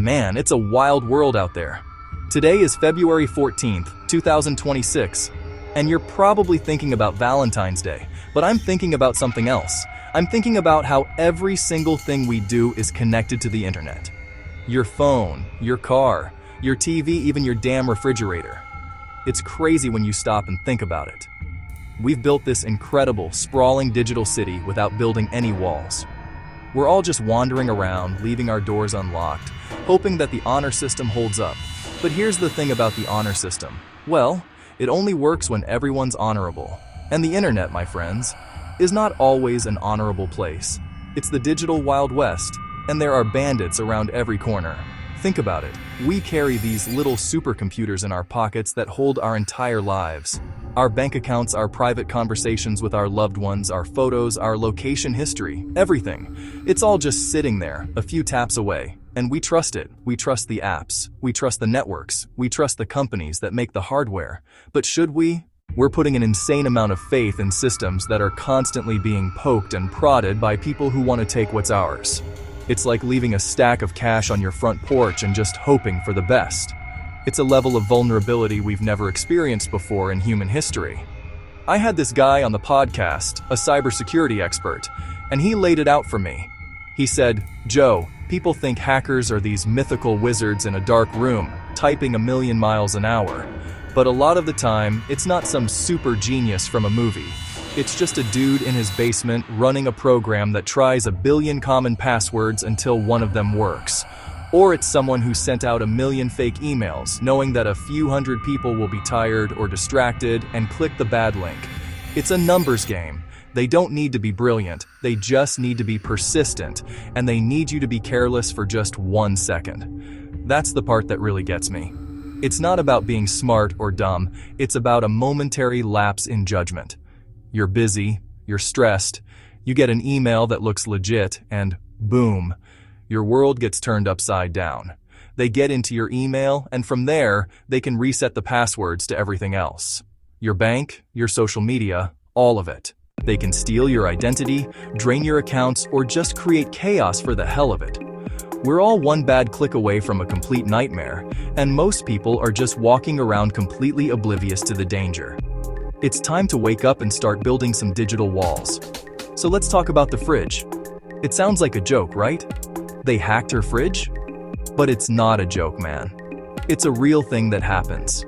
Man, it's a wild world out there. Today is February 14th, 2026, and you're probably thinking about Valentine's Day, but I'm thinking about something else. I'm thinking about how every single thing we do is connected to the internet. Your phone, your car, your TV, even your damn refrigerator. It's crazy when you stop and think about it. We've built this incredible, sprawling digital city without building any walls. We're all just wandering around, leaving our doors unlocked, hoping that the honor system holds up. But here's the thing about the honor system. Well, it only works when everyone's honorable. And the internet, my friends, is not always an honorable place. It's the digital Wild West, and there are bandits around every corner. Think about it. We carry these little supercomputers in our pockets that hold our entire lives. Our bank accounts, our private conversations with our loved ones, our photos, our location history, everything. It's all just sitting there, a few taps away. And we trust it. We trust the apps. We trust the networks. We trust the companies that make the hardware. But should we? We're putting an insane amount of faith in systems that are constantly being poked and prodded by people who want to take what's ours. It's like leaving a stack of cash on your front porch and just hoping for the best. It's a level of vulnerability we've never experienced before in human history. I had this guy on the podcast, a cybersecurity expert, and he laid it out for me. He said, "Joe, people think hackers are these mythical wizards in a dark room, typing a million miles an hour. But a lot of the time, it's not some super genius from a movie. It's just a dude in his basement running a program that tries a billion common passwords until one of them works. Or it's someone who sent out a million fake emails, knowing that a few hundred people will be tired or distracted and click the bad link. It's a numbers game. They don't need to be brilliant, they just need to be persistent, and they need you to be careless for just 1 second. That's the part that really gets me. It's not about being smart or dumb, it's about a momentary lapse in judgment. You're busy, you're stressed, you get an email that looks legit, and boom, your world gets turned upside down. They get into your email, and from there, they can reset the passwords to everything else. Your bank, your social media, all of it. They can steal your identity, drain your accounts, or just create chaos for the hell of it. We're all one bad click away from a complete nightmare, and most people are just walking around completely oblivious to the danger. It's time to wake up and start building some digital walls. So let's talk about the fridge. It sounds like a joke, right? They hacked her fridge? But it's not a joke, man. It's a real thing that happens.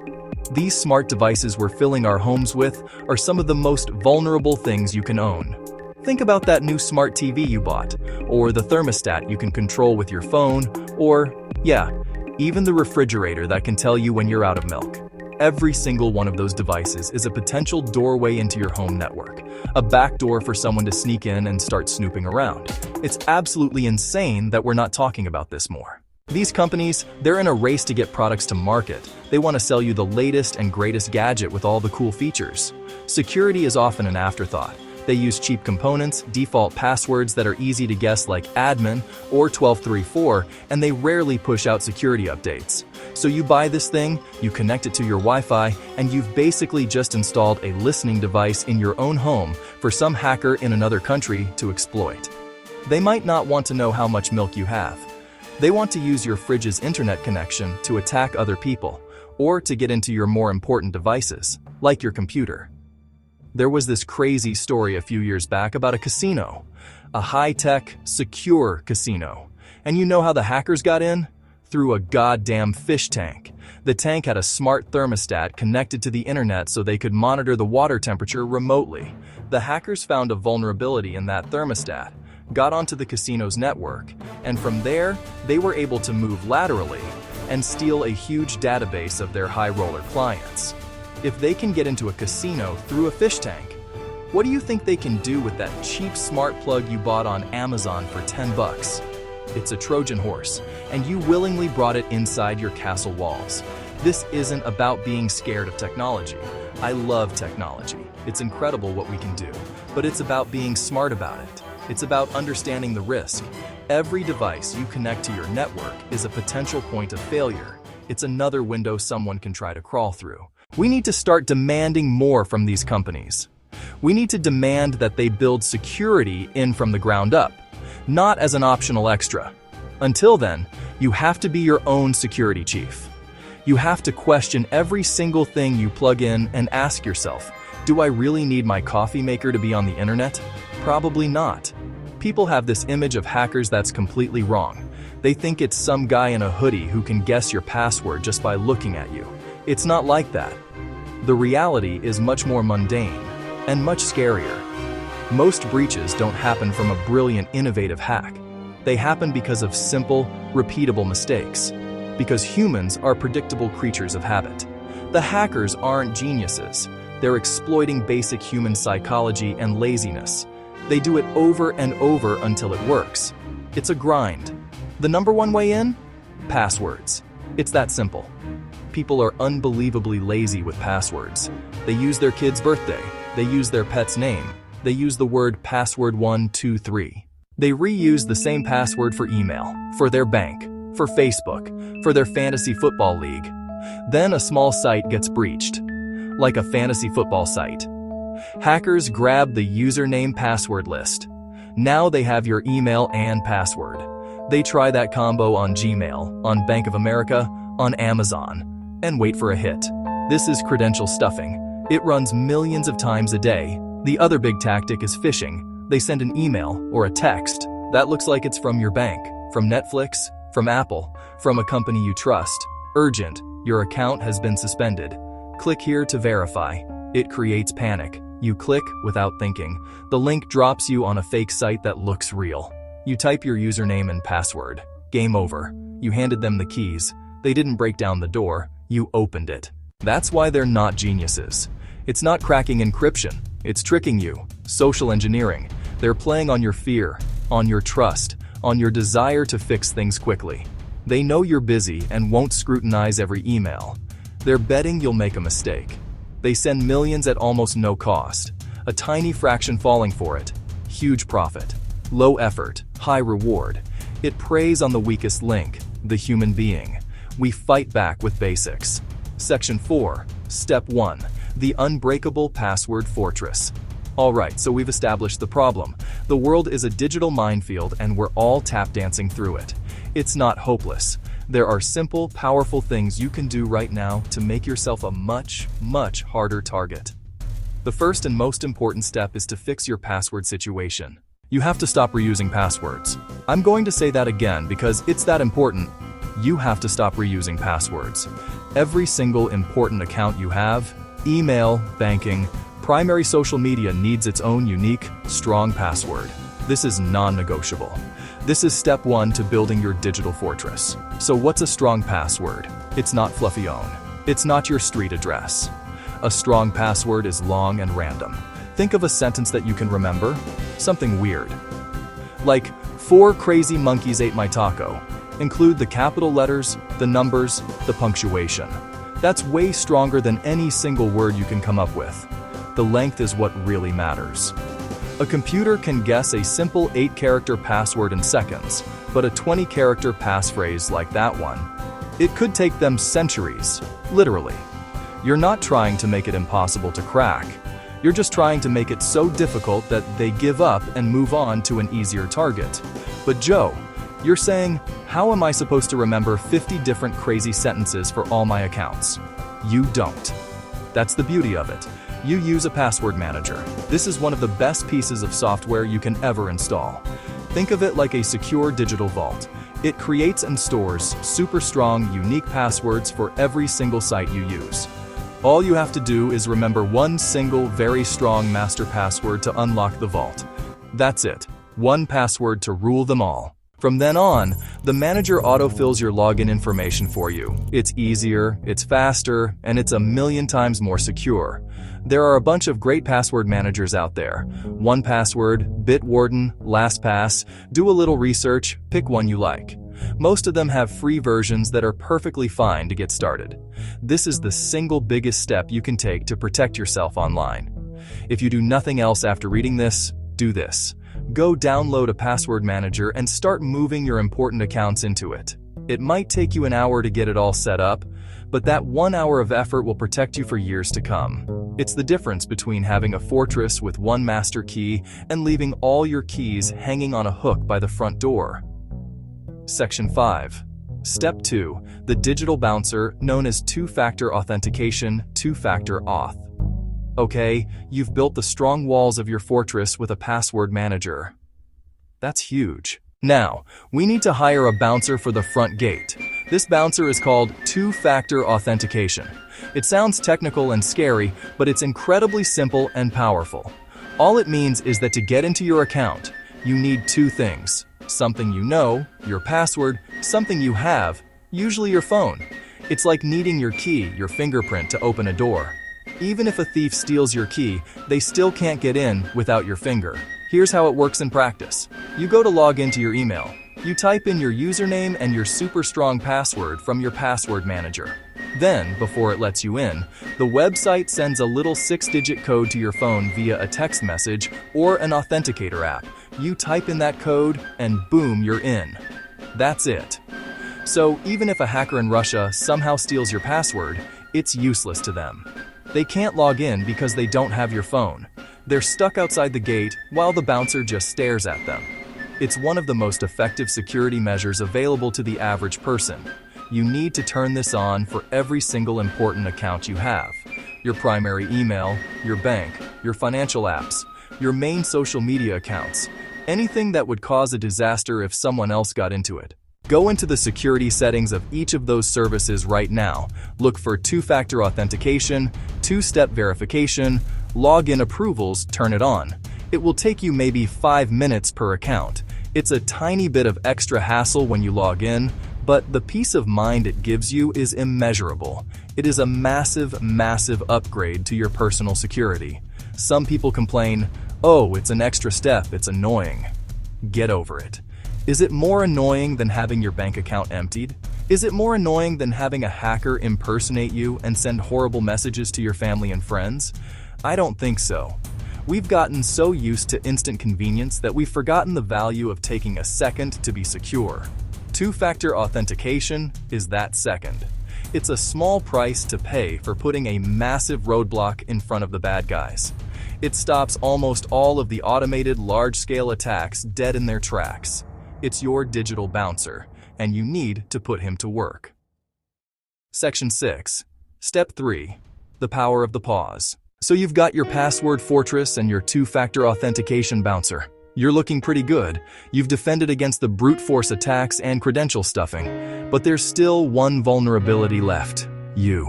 These smart devices we're filling our homes with are some of the most vulnerable things you can own. Think about that new smart TV you bought, or the thermostat you can control with your phone, or, yeah, even the refrigerator that can tell you when you're out of milk. Every single one of those devices is a potential doorway into your home network, a backdoor for someone to sneak in and start snooping around. It's absolutely insane that we're not talking about this more. These companies, they're in a race to get products to market. They want to sell you the latest and greatest gadget with all the cool features. Security is often an afterthought. They use cheap components, default passwords that are easy to guess like admin or 1234, and they rarely push out security updates. So you buy this thing, you connect it to your Wi-Fi, and you've basically just installed a listening device in your own home for some hacker in another country to exploit. They might not want to know how much milk you have. They want to use your fridge's internet connection to attack other people, or to get into your more important devices, like your computer. There was this crazy story a few years back about a casino, a high-tech, secure casino. And you know how the hackers got in? Through a goddamn fish tank. The tank had a smart thermostat connected to the internet so they could monitor the water temperature remotely. The hackers found a vulnerability in that thermostat, got onto the casino's network, and from there, they were able to move laterally and steal a huge database of their high-roller clients. If they can get into a casino through a fish tank, what do you think they can do with that cheap smart plug you bought on Amazon for $10? It's a Trojan horse, and you willingly brought it inside your castle walls. This isn't about being scared of technology. I love technology. It's incredible what we can do, but it's about being smart about it. It's about understanding the risk. Every device you connect to your network is a potential point of failure. It's another window someone can try to crawl through. We need to start demanding more from these companies. We need to demand that they build security in from the ground up, not as an optional extra. Until then, You have to be your own security chief. You have to question every single thing you plug in and ask yourself, do I really need my coffee maker to be on the internet? Probably not. People have this image of hackers that's completely wrong. They think it's some guy in a hoodie who can guess your password just by looking at you. It's not like that. The reality is much more mundane and much scarier. Most breaches don't happen from a brilliant, innovative hack. They happen because of simple, repeatable mistakes. Because humans are predictable creatures of habit. The hackers aren't geniuses. They're exploiting basic human psychology and laziness. They do it over and over until it works. It's a grind. The number one way in? Passwords. It's that simple. People are unbelievably lazy with passwords. They use their kid's birthday. They use their pet's name. They use the word password 123. They reuse the same password for email, for their bank, for Facebook, for their fantasy football league. Then a small site gets breached, like a fantasy football site. Hackers grab the username password list. Now they have your email and password. They try that combo on Gmail, on Bank of America, on Amazon, and wait for a hit. This is credential stuffing. It runs millions of times a day. The other big tactic is phishing. They send an email or a text that looks like it's from your bank, from Netflix, from Apple, from a company you trust. Urgent, your account has been suspended. Click here to verify. It creates panic. You click without thinking. The link drops you on a fake site that looks real. You type your username and password. Game over. You handed them the keys. They didn't break down the door. You opened it. That's why they're not geniuses. It's not cracking encryption. It's tricking you. Social engineering. They're playing on your fear, on your trust, on your desire to fix things quickly. They know you're busy and won't scrutinize every email. They're betting you'll make a mistake. They send millions at almost no cost. A tiny fraction falling for it. Huge profit. Low effort, high reward. It preys on the weakest link, the human being. We fight back with basics. Section 4, Step 1. The unbreakable password fortress. Alright, so we've established the problem. The world is a digital minefield and we're all tap dancing through it. It's not hopeless. There are simple, powerful things you can do right now to make yourself a much, much harder target. The first and most important step is to fix your password situation. You have to stop reusing passwords. I'm going to say that again because it's that important. You have to stop reusing passwords. Every single important account you have, email, banking, primary social media needs its own unique, strong password. This is non-negotiable. This is step 1 to building your digital fortress. So what's a strong password? It's not fluffy own. It's not your street address. A strong password is long and random. Think of a sentence that you can remember, something weird. Like, 4 crazy monkeys ate my taco. Include the capital letters, the numbers, the punctuation. That's way stronger than any single word you can come up with. The length is what really matters. A computer can guess a simple 8-character password in seconds, but a 20-character passphrase like that one, it could take them centuries, literally. You're not trying to make it impossible to crack. You're just trying to make it so difficult that they give up and move on to an easier target. But Joe, you're saying, how am I supposed to remember 50 different crazy sentences for all my accounts? You don't. That's the beauty of it. You use a password manager. This is one of the best pieces of software you can ever install. Think of it like a secure digital vault. It creates and stores super strong, unique passwords for every single site you use. All you have to do is remember one single, very strong master password to unlock the vault. That's it. One password to rule them all. From then on, the manager autofills your login information for you. It's easier, it's faster, and it's a million times more secure. There are a bunch of great password managers out there. 1Password, Bitwarden, LastPass. Do a little research, pick one you like. Most of them have free versions that are perfectly fine to get started. This is the single biggest step you can take to protect yourself online. If you do nothing else after reading this, do this. Go download a password manager and start moving your important accounts into it. It might take you an hour to get it all set up, but that 1 hour of effort will protect you for years to come. It's the difference between having a fortress with one master key and leaving all your keys hanging on a hook by the front door. Section 5. Step 2. The digital bouncer, known as two-factor authentication, two-factor auth. Okay, you've built the strong walls of your fortress with a password manager. That's huge. Now, we need to hire a bouncer for the front gate. This bouncer is called two-factor authentication. It sounds technical and scary, but it's incredibly simple and powerful. All it means is that to get into your account, you need two things. Something you know, your password, something you have, usually your phone. It's like needing your key, your fingerprint to open a door. Even if a thief steals your key, they still can't get in without your finger. Here's how it works in practice. You go to log into your email. You type in your username and your super strong password from your password manager. Then, before it lets you in, the website sends a little 6-digit code to your phone via a text message or an authenticator app. You type in that code and boom, you're in. That's it. So even if a hacker in Russia somehow steals your password, it's useless to them. They can't log in because they don't have your phone. They're stuck outside the gate while the bouncer just stares at them. It's one of the most effective security measures available to the average person. You need to turn this on for every single important account you have. Your primary email, your bank, your financial apps, your main social media accounts, anything that would cause a disaster if someone else got into it. Go into the security settings of each of those services right now. Look for two-factor authentication, two-step verification, login approvals, turn it on. It will take you maybe 5 minutes per account. It's a tiny bit of extra hassle when you log in, but the peace of mind it gives you is immeasurable. It is a massive, massive upgrade to your personal security. Some people complain, "Oh, it's an extra step, it's annoying." Get over it. Is it more annoying than having your bank account emptied? Is it more annoying than having a hacker impersonate you and send horrible messages to your family and friends? I don't think so. We've gotten so used to instant convenience that we've forgotten the value of taking a second to be secure. Two-factor authentication is that second. It's a small price to pay for putting a massive roadblock in front of the bad guys. It stops almost all of the automated large-scale attacks dead in their tracks. It's your digital bouncer, and you need to put him to work. Section 6. Step 3. The power of the pause. So you've got your password fortress and your two-factor authentication bouncer. You're looking pretty good. You've defended against the brute force attacks and credential stuffing. But there's still one vulnerability left. You.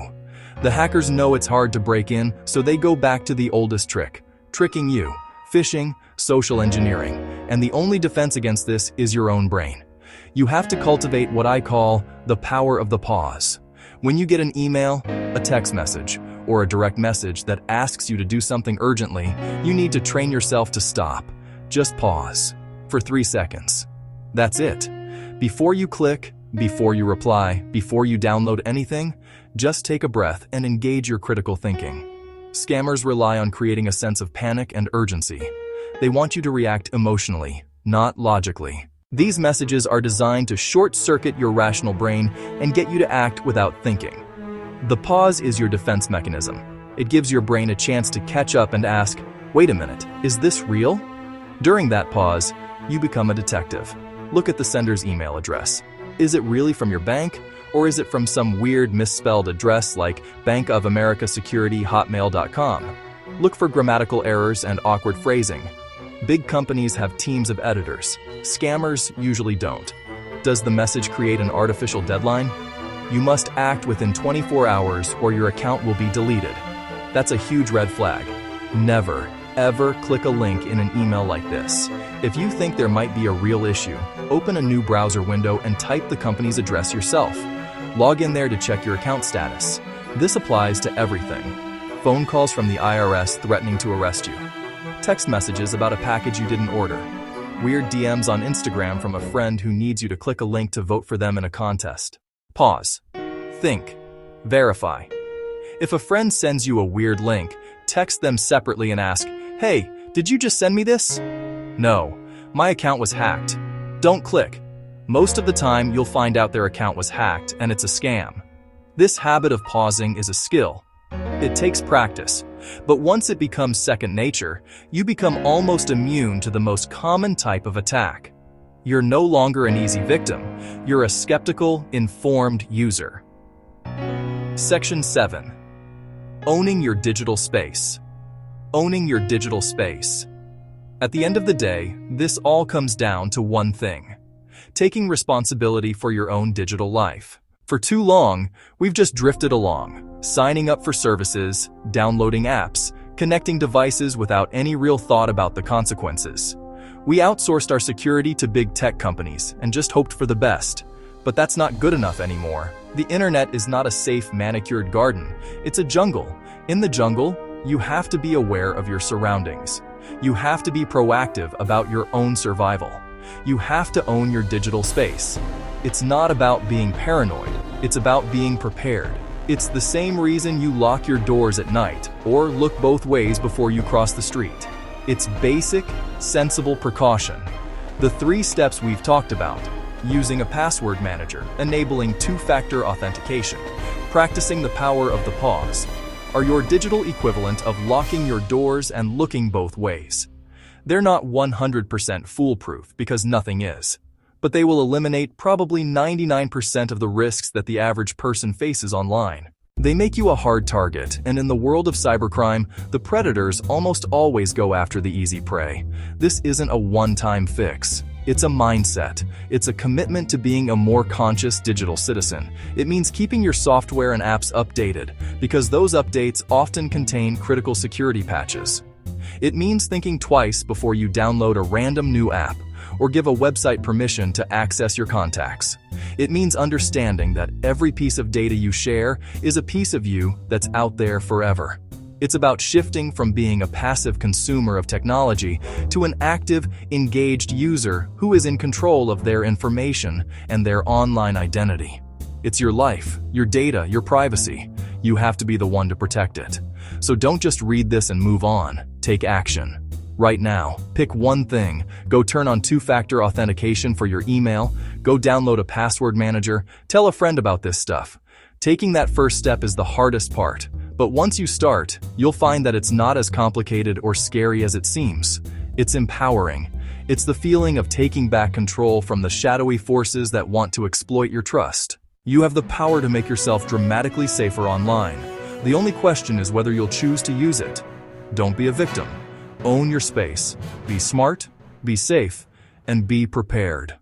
The hackers know it's hard to break in, so they go back to the oldest trick. Tricking you. Phishing, social engineering. And the only defense against this is your own brain. You have to cultivate what I call the power of the pause. When you get an email, a text message, or a direct message that asks you to do something urgently, you need to train yourself to stop. Just pause for 3 seconds. That's it. Before you click, before you reply, before you download anything, just take a breath and engage your critical thinking. Scammers rely on creating a sense of panic and urgency. They want you to react emotionally, not logically. These messages are designed to short-circuit your rational brain and get you to act without thinking. The pause is your defense mechanism. It gives your brain a chance to catch up and ask, "Wait a minute, is this real?" During that pause, you become a detective. Look at the sender's email address. Is it really from your bank, or is it from some weird misspelled address like bankofamerica.security@hotmail.com? Look for grammatical errors and awkward phrasing. Big companies have teams of editors. Scammers usually don't. Does the message create an artificial deadline? You must act within 24 hours or your account will be deleted. That's a huge red flag. Never, ever click a link in an email like this. If you think there might be a real issue, open a new browser window and type the company's address yourself. Log in there to check your account status. This applies to everything. Phone calls from the IRS threatening to arrest you. Text messages about a package you didn't order. Weird DMs on Instagram from a friend who needs you to click a link to vote for them in a contest. Pause. Think. Verify. If a friend sends you a weird link, text them separately and ask, "Hey, did you just send me this?" "No, my account was hacked." Don't click. Most of the time, you'll find out their account was hacked and it's a scam. This habit of pausing is a skill. It takes practice, but once it becomes second nature, you become almost immune to the most common type of attack. You're no longer an easy victim. You're a skeptical, informed user. Section 7. Owning your digital space. Owning your digital space. At the end of the day, this all comes down to one thing: taking responsibility for your own digital life. For too long, we've just drifted along, signing up for services, downloading apps, connecting devices without any real thought about the consequences. We outsourced our security to big tech companies and just hoped for the best. But that's not good enough anymore. The internet is not a safe, manicured garden. It's a jungle. In the jungle, you have to be aware of your surroundings. You have to be proactive about your own survival. You have to own your digital space. It's not about being paranoid. It's about being prepared. It's the same reason you lock your doors at night or look both ways before you cross the street. It's basic, sensible precaution. The 3 steps we've talked about: using a password manager, enabling two-factor authentication, practicing the power of the pause, are your digital equivalent of locking your doors and looking both ways. They're not 100% foolproof because nothing is, but they will eliminate probably 99% of the risks that the average person faces online. They make you a hard target, and in the world of cybercrime, the predators almost always go after the easy prey. This isn't a one-time fix. It's a mindset. It's a commitment to being a more conscious digital citizen. It means keeping your software and apps updated, because those updates often contain critical security patches. It means thinking twice before you download a random new app or give a website permission to access your contacts. It means understanding that every piece of data you share is a piece of you that's out there forever. It's about shifting from being a passive consumer of technology to an active, engaged user who is in control of their information and their online identity. It's your life, your data, your privacy. You have to be the one to protect it. So don't just read this and move on. Take action. Right now, pick one thing. Go turn on two-factor authentication for your email. Go download a password manager. Tell a friend about this stuff. Taking that first step is the hardest part. But once you start, you'll find that it's not as complicated or scary as it seems. It's empowering. It's the feeling of taking back control from the shadowy forces that want to exploit your trust. You have the power to make yourself dramatically safer online. The only question is whether you'll choose to use it. Don't be a victim. Own your space. Be smart, be safe, and be prepared.